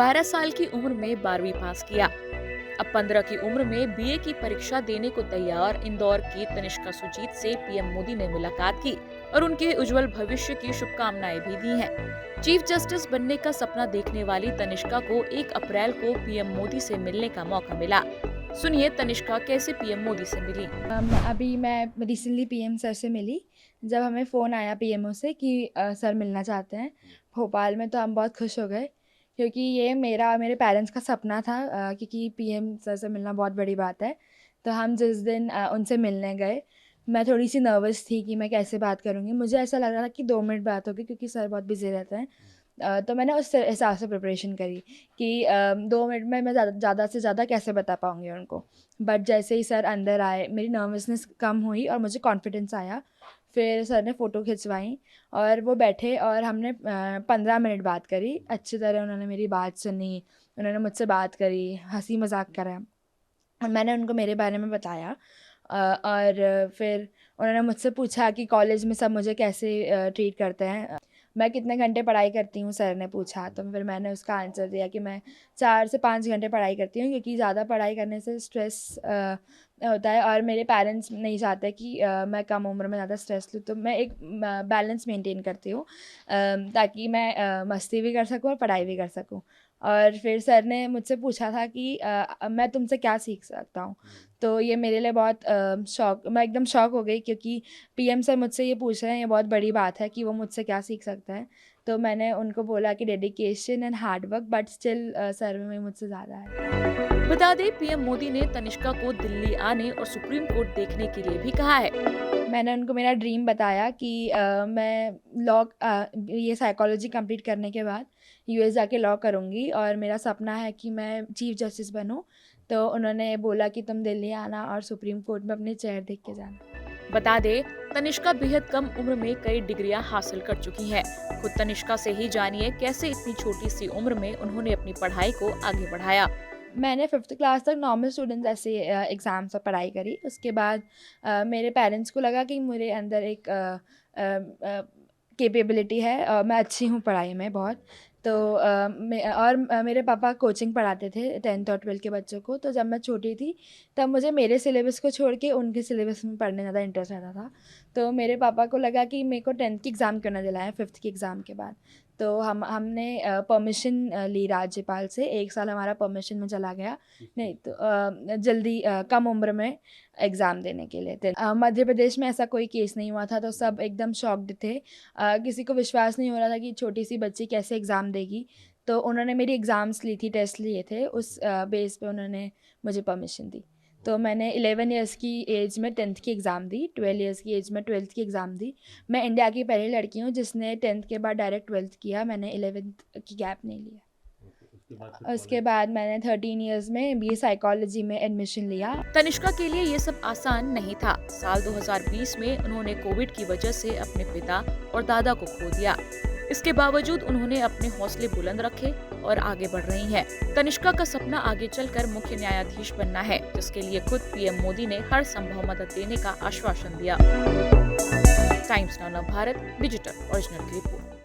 12 साल की उम्र में 12वीं पास किया। अब 15 की उम्र में बीए की परीक्षा देने को तैयार इंदौर की तनिष्का सुजीत से पीएम मोदी ने मुलाकात की और उनके उज्जवल भविष्य की शुभकामनाएं भी दी हैं। चीफ जस्टिस बनने का सपना देखने वाली तनिष्का को 1 अप्रैल को पीएम मोदी से मिलने का मौका मिला। सुनिए तनिष्का कैसे पीएम मोदी से मिली। अभी मैं रिसेंटली पीएम सर से मिली। जब हमें फ़ोन आया पीएमओ से कि सर मिलना चाहते हैं भोपाल में, तो हम बहुत खुश हो गए क्योंकि ये मेरा और मेरे पेरेंट्स का सपना था, क्योंकि पीएम सर से मिलना बहुत बड़ी बात है। तो हम जिस दिन उनसे मिलने गए, मैं थोड़ी-सी नर्वस थी कि मैं कैसे बात करूँगी। मुझे ऐसा लग रहा था कि 2 मिनट बात होगी क्योंकि सर बहुत बिज़ी रहते हैं। तो मैंने उस हिसाब से प्रिपरेशन करी कि 2 मिनट में मैं ज़्यादा से ज़्यादा कैसे बता पाऊँगी उनको। बट जैसे ही सर अंदर आए, मेरी नर्वसनेस कम हुई और मुझे कॉन्फिडेंस आया। फिर सर ने फ़ोटो खिंचवाई और वो बैठे और हमने 15 मिनट बात करी। अच्छी तरह उन्होंने मेरी बात सुनी, उन्होंने मुझसे बात करी, हँसी-मज़ाक करा और मैंने उनको मेरे बारे में बताया। और फिर उन्होंने मुझसे पूछा कि कॉलेज में सब मुझे कैसे ट्रीट करते हैं। मैं कितने घंटे पढ़ाई करती हूँ, सर ने पूछा, तो फिर मैंने उसका आंसर दिया कि मैं 4 से 5 घंटे पढ़ाई करती हूँ क्योंकि ज़्यादा पढ़ाई करने से स्ट्रेस होता है और मेरे पेरेंट्स नहीं चाहते कि मैं कम उम्र में ज़्यादा स्ट्रेस लूँ, तो मैं एक बैलेंस मेंटेन करती हूँ, ताकि मैं मस्ती भी कर सकूँ और पढ़ाई भी कर सकूँ। और फिर सर ने मुझसे पूछा था कि मैं तुमसे क्या सीख सकता हूँ? तो ये मेरे लिए बहुत मैं एकदम शॉक हो गई क्योंकि पीएम सर मुझसे ये पूछ रहे हैं, ये बहुत बड़ी बात है कि वो मुझसे क्या सीख सकते हैं। तो मैंने उनको बोला कि dedication and hard work, but still sir में मुझसे ज़्यादा है। बता दें पीएम मोदी ने तनिष्का को दिल्ली आने और सुप्रीम कोर्ट देखने के लिए भी कहा है। मैंने उनको मेरा ड्रीम बताया कि मैं ये साइकोलॉजी कंप्लीट करने के बाद यूएस जाके लॉ करूँगी और मेरा सपना है कि मैं चीफ जस्टिस बनूँ। तो उन्होंने बोला कि तुम दिल्ली आना और सुप्रीम कोर्ट में अपने चेयर देख के जाना। बता दे तनिष्का बेहद कम उम्र में कई डिग्रियां हासिल कर चुकी हैं। खुद तनिष्का से ही जानिए कैसे इतनी छोटी सी उम्र में उन्होंने अपनी पढ़ाई को आगे बढ़ाया। मैंने 5th क्लास तक नॉर्मल स्टूडेंट्स ऐसे एग्ज़ाम से पढ़ाई करी। उसके बाद मेरे पेरेंट्स को लगा कि मेरे अंदर एक कैपेबिलिटी है, मैं अच्छी हूँ पढ़ाई में बहुत। तो मेरे पापा कोचिंग पढ़ाते थे 10th और 12th के बच्चों को। तो जब मैं छोटी थी तब मुझे मेरे सिलेबस को छोड़ के उनके सिलेबस में पढ़ने ज़्यादा इंटरेस्ट रहता था। तो मेरे पापा को लगा कि मेरे को 10th की एग्ज़ाम क्यों ना दिलाएँ 5th की एग्ज़ाम के बाद। तो हमने परमिशन ली राज्यपाल से, 1 साल हमारा परमिशन में चला गया। नहीं तो जल्दी कम उम्र में एग्ज़ाम देने के लिए थे। मध्य प्रदेश में ऐसा कोई केस नहीं हुआ था, तो सब एकदम शॉक्ड थे। किसी को विश्वास नहीं हो रहा था कि छोटी-सी बच्ची कैसे एग्ज़ाम देगी। तो उन्होंने मेरी एग्ज़ाम्स ली थी, टेस्ट लिए थे, उस बेस पे उन्होंने मुझे परमिशन दी। तो मैंने 11 इयर्स की एज में 10th की एग्ज़ाम दी, 12 इयर्स की एज में 12th की एग्ज़ाम दी। मैं इंडिया की पहली लड़की हूँ जिसने 10th के बाद डायरेक्ट 12th किया, मैंने 11th की गैप नहीं लिया। उसके बाद मैंने 13 इयर्स में बीए साइकोलॉजी में एडमिशन लिया। तनिष्का के लिए ये सब आसान नहीं था। साल 2020 में उन्होंने कोविड की वजह से अपने पिता और दादा को खो दिया। इसके बावजूद उन्होंने अपने हौसले बुलंद रखे और आगे बढ़ रही हैं। तनिष्का का सपना आगे चलकर मुख्य न्यायाधीश बनना है, जिसके लिए खुद पीएम मोदी ने हर संभव मदद देने का आश्वासन दिया। Times now Bharat digital original की रिपोर्ट।